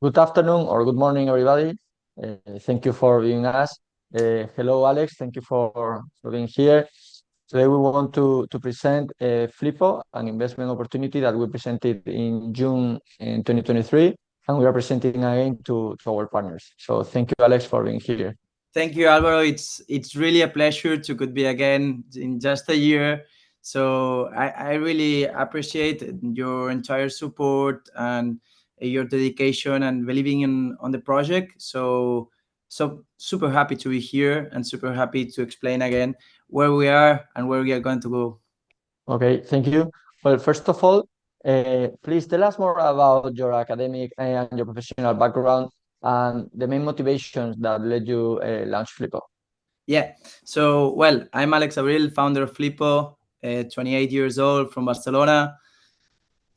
Good afternoon or good morning, everybody. Thank you for being us. Hello, Alex. Thank you for being here. Today, we want to present Flipo, an investment opportunity that we presented in June in 2023, and we are presenting again to our partners. So thank you, Alex, for being here. Thank you, Alvaro. It's really a pleasure to could be again in just a year. So I really appreciate your entire support and your dedication and believing on the project. So super happy to be here and super happy to explain again where we are and where we are going to go. Okay, thank you. Well, first of all, please tell us more about your academic and your professional background and the main motivations that led you launch Flipo. Yeah. So, well, I'm Alex Abril, founder of Flipo, 28 years old from Barcelona.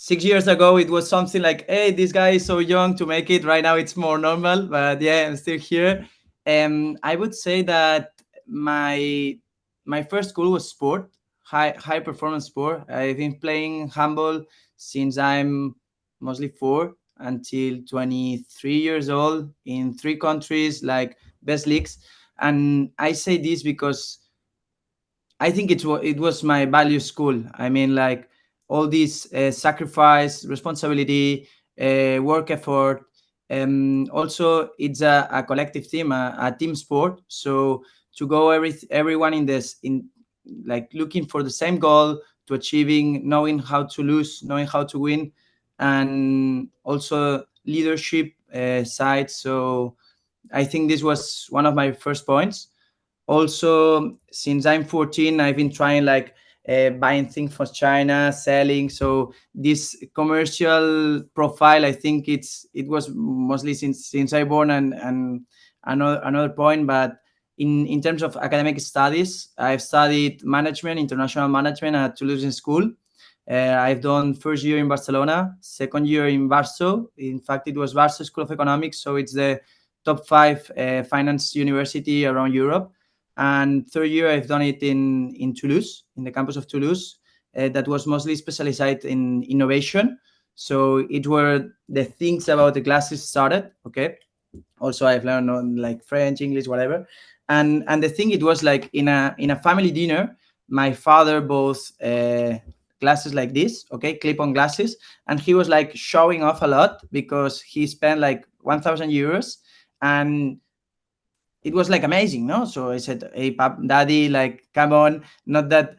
6 years ago, it was something like, hey, this guy is so young to make it. Right now, it's more normal, but yeah, I'm still here. I would say that my first school was sport, high performance sport. I've been playing handball since I'm mostly 4 until 23 years old in 3 countries, like best leagues. And I say this because I think it was my value school. I mean, like all this sacrifice, responsibility, work effort. Also, it's a collective team, a team sport. So to go everyone in this in like looking for the same goal, to achieving, knowing how to lose, knowing how to win, and also leadership side. So I think this was one of my first points. Also, since I'm 14, I've been trying like buying things from China, selling. So this commercial profile, I think it was mostly since I born, and another point. But in terms of academic studies, I've studied management, international management at Toulouse School. I've done first year in Barcelona, second year in Warsaw. In fact, it was Warsaw School of Economics, so it's the top 5 finance university around Europe. And third year, I've done it in Toulouse, in the campus of Toulouse. That was mostly specialized in innovation. So it were the things about the classes started. Okay. Also, I've learned on like French, English, whatever. And the thing, it was like in a family dinner, my father both glasses like this, okay, clip-on glasses, and he was like showing off a lot because he spent like 1,000 euros, and it was like amazing, no? So I said, hey, daddy, like, come on, not that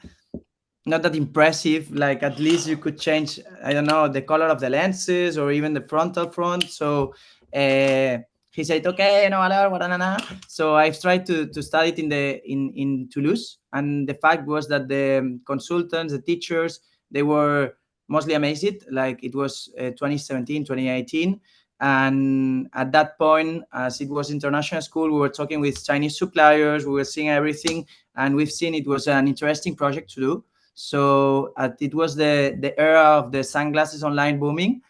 impressive. Like, at least you could change, I don't know, the color of the lenses or even the frontal front. So he said, okay, no, banana. So I've tried to study it in Toulouse, and the fact was that the consultants, the teachers, they were mostly amazed. Like, it was 2017, 2018. And at that point, as it was international school, we were talking with Chinese suppliers, we were seeing everything, and we've seen it was an interesting project to do. So it was the era of the sunglasses online booming,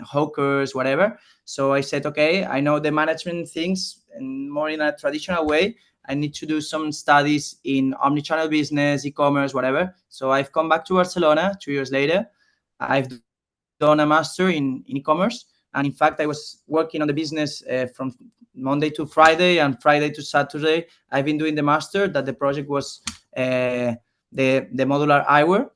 hawkers, whatever. So I said, okay, I know the management things and more in a traditional way. I need to do some studies in omnichannel business, e-commerce, whatever. So I've come back to Barcelona 2 years later. I've done a master in e-commerce. And in fact, I was working on the business from Monday to Friday and Friday to Saturday. I've been doing the master, that the project was the modular eyewear.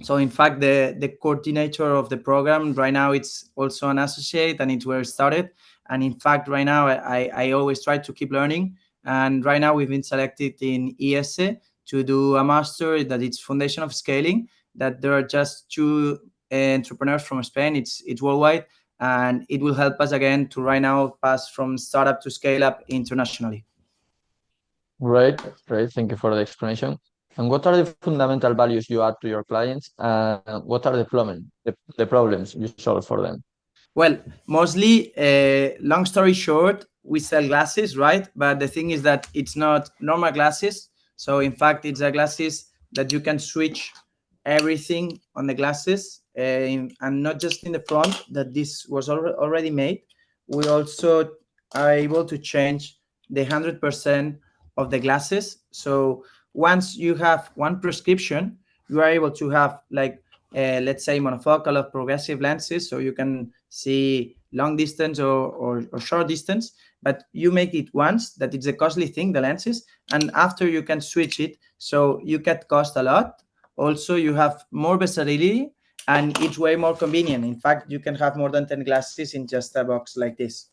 So in fact, the coordinator of the program right now, it's also an associate, and it's where it started. And in fact, right now, I always try to keep learning. And right now, we've been selected in ESE to do a master that it's Foundation of Scaling, that there are just 2 entrepreneurs from Spain. It's worldwide, and it will help us again to right now pass from startup to scale up internationally. Great, great. Thank you for the explanation. And what are the fundamental values you add to your clients, and what are the problems you solve for them? Well, mostly, long story short, we sell glasses, right? But the thing is that it's not normal glasses. So in fact, it's a glasses that you can switch everything on the glasses, and not just in the front, that this was already made. We also are able to change the 100% of the glasses. So once you have one prescription, you are able to have like let's say monofocal or progressive lenses, so you can see long distance or short distance, but you make it once, that it's a costly thing, the lenses, and after you can switch it, so you cut cost a lot. Also, you have more versatility, and it's way more convenient. In fact, you can have more than 10 glasses in just a box like this.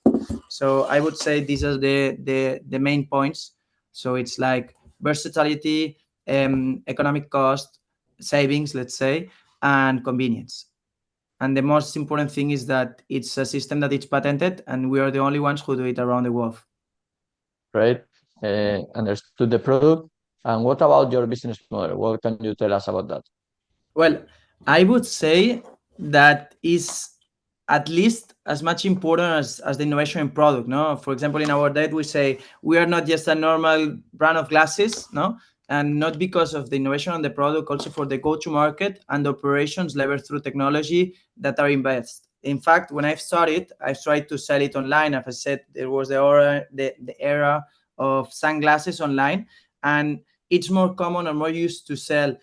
So I would say these are the main points. So it's like versatility, economic cost, savings, let's say, and convenience. And the most important thing is that it's a system that is patented, and we are the only ones who do it around the world. Right? Understood the product. And what about your business model? What can you tell us about that? Well, I would say that is at least as much important as the innovation in product. No, for example, in our date we say we are not just a normal brand of glasses, no, and not because of the innovation on the product, also for the go-to market and the operations leveraged through technology that are invested. In fact, when I've started, I tried to sell it online. As I said, there was the era of sunglasses online, and it's more common or more used to sell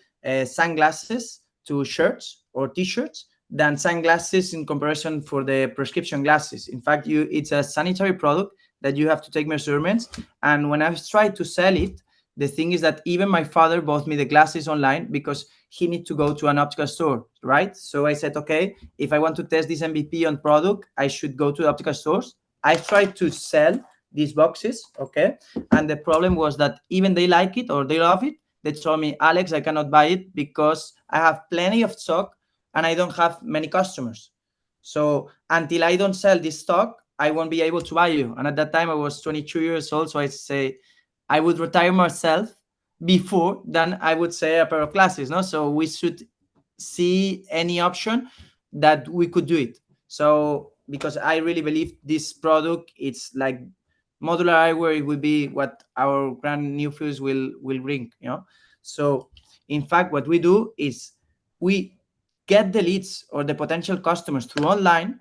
sunglasses to shirts or t-shirts than sunglasses in comparison for the prescription glasses. In fact, it's a sanitary product that you have to take measurements. And when I've tried to sell it, the thing is that even my father bought me the glasses online because he need to go to an optical store, right? So I said, okay, if I want to test this MVP on product, I should go to the optical stores. I tried to sell these boxes, okay? And the problem was that even they like it or they love it, they told me, Alex, I cannot buy it because I have plenty of stock and I don't have many customers. So until I don't sell this stock, I won't be able to buy you. And at that time, I was 22 years old. So I say, I would retire myself before than I would say a pair of glasses. No, so we should see any option that we could do it. So because I really believe this product, it's like modular eyewear, it will be what our grand nephews will bring. So in fact, what we do is we get the leads or the potential customers through online,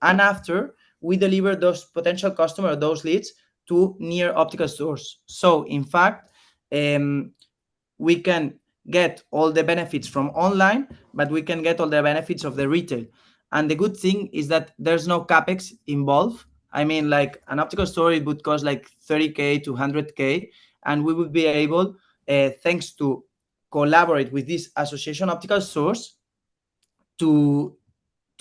and after we deliver those potential customers, those leads, to near optical stores. So in fact, we can get all the benefits from online, but we can get all the benefits of the retail. And the good thing is that there's no capex involved. I mean, like an optical store, it would cost like 30K to 100K, and we would be able, thanks to collaborate with this association optical stores, to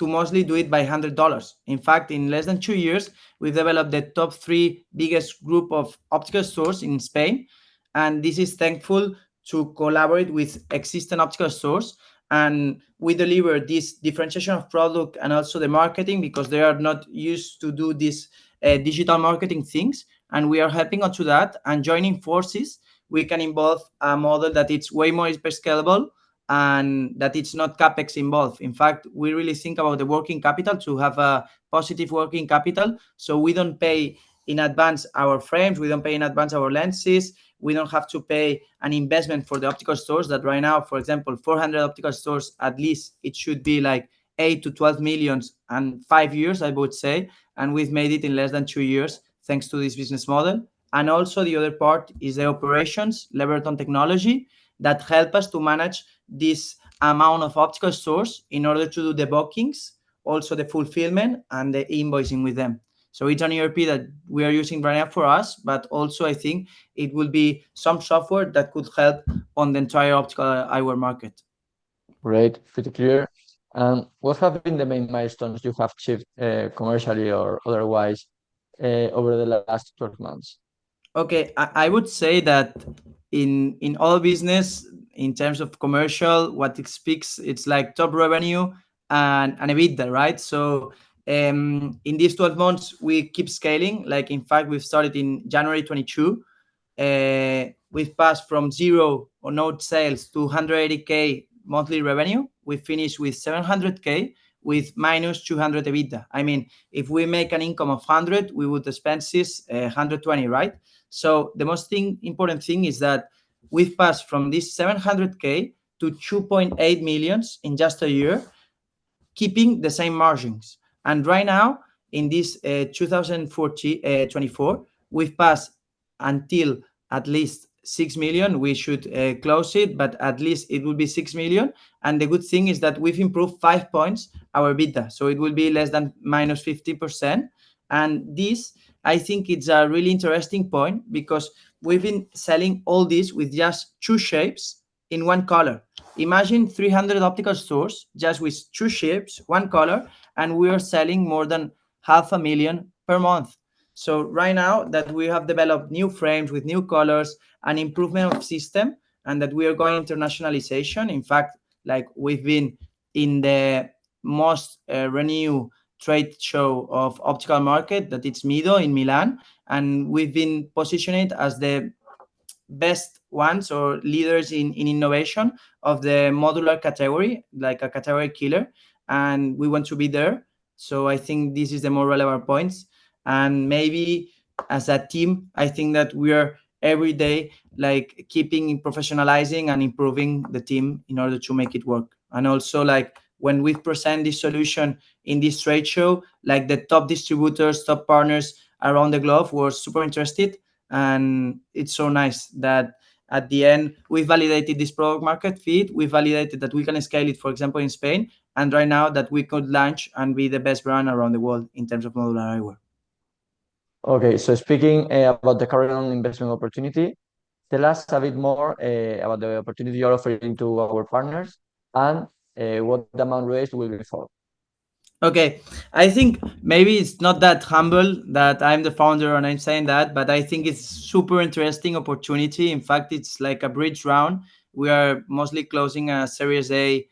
mostly do it by $100. In fact, in less than 2 years, we've developed the top 3 biggest group of optical stores in Spain. And this is thankful to collaborate with existing optical stores. And we deliver this differentiation of product and also the marketing, because they are not used to do these digital marketing things. And we are helping on to that. And joining forces, we can involve a model that it's way more hyper scalable and that it's not capex involved. In fact, we really think about the working capital to have a positive working capital. So we don't pay in advance our frames, we don't pay in advance our lenses, we don't have to pay an investment for the optical stores that right now, for example, 400 optical stores, at least it should be like 8 to 12 millions and 5 years, I would say. And we've made it in less than 2 years thanks to this business model. And also the other part is the operations levered on technology that help us to manage this amount of optical stores in order to do the bookings, also the fulfillment and the invoicing with them. So it's an ERP that we are using right now for us, but also I think it will be some software that could help on the entire optical eyewear market. Great, pretty clear. And what have been the main milestones you have achieved commercially or otherwise over the last 12 months? Okay, I would say that in all business, in terms of commercial, what it speaks, it's like top revenue and EBITDA, right? So in these 12 months, we keep scaling. Like, in fact, we've started in January 22. We've passed from 0 or no sales to 180K monthly revenue. We finished with 700K with minus 200 EBITDA. I mean, if we make an income of 100, we would expenses 120, right? So the most important thing is that we've passed from this 700K to 2.8 millions in just a year, keeping the same margins. And right now, in this 2024, we've passed until at least 6 million, we should close it, but at least it will be 6 million. And the good thing is that we've improved 5 points our EBITDA, so it will be less than minus 50%. And this, I think it's a really interesting point, because we've been selling all this with just two shapes in one color. Imagine 300 optical stores just with two shapes, one color, and we are selling more than 500,000 per month. So right now that we have developed new frames with new colors, an improvement of system, and that we are going internationalization. In fact, like, we've been in the most renewed trade show of optical market, that it's Mido in Milan, and we've been positioned as the best ones or leaders in innovation of the modular category, like a category killer, and we want to be there. So I think this is the more relevant points. And maybe as a team, I think that we are every day like keeping professionalizing and improving the team in order to make it work. And also, like, when we present this solution in this trade show, like the top distributors, top partners around the globe were super interested. And it's so nice that at the end we validated this product market fit, we validated that we can scale it, for example, in Spain, and right now that we could launch and be the best brand around the world in terms of modular eyewear. Okay, so speaking about the current investment opportunity, tell us a bit more about the opportunity you're offering to our partners, and what the amount raised will be for. Okay, I think maybe it's not that humble that I'm the founder and I'm saying that, but I think it's super interesting opportunity. In fact, it's like a bridge round. We are mostly closing a Series A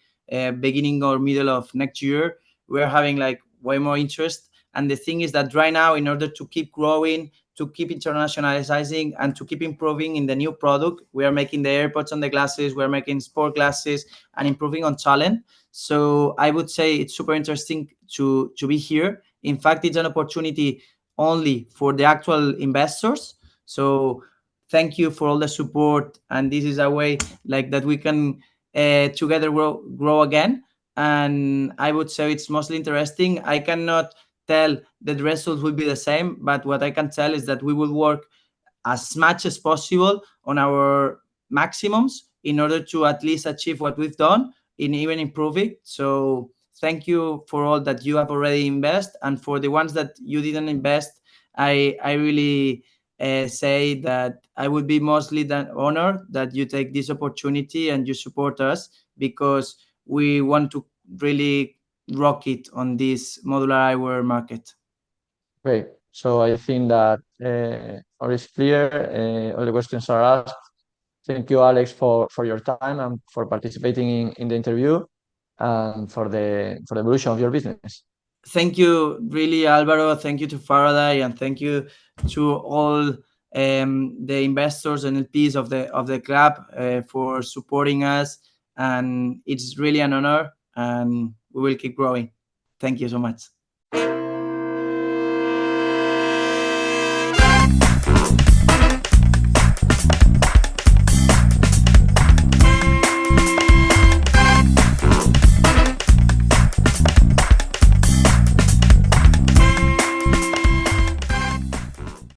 beginning or middle of next year. We're having like way more interest. And the thing is that right now, in order to keep growing, to keep internationalizing, and to keep improving in the new product, we are making the AirPods on the glasses, we're making sport glasses, and improving on talent. So I would say it's super interesting to be here. In fact, it's an opportunity only for the actual investors. So thank you for all the support, and this is a way like that we can together grow again. And I would say it's mostly interesting. I cannot tell that the results will be the same, but what I can tell is that we will work as much as possible on our maximums in order to at least achieve what we've done and even improve it. So thank you for all that you have already invested, and for the ones that you didn't invest, I really say that I would be mostly that honored that you take this opportunity and you support us, because we want to really rock it on this modular eyewear market. Great. So I think that all is clear. All the questions are asked. Thank you, Alex, for your time and for participating in the interview, and for the evolution of your business. Thank you, really, Alvaro. Thank you to Faraday, and thank you to all the investors and LPs of the club for supporting us. And it's really an honor, and we will keep growing. Thank you so much.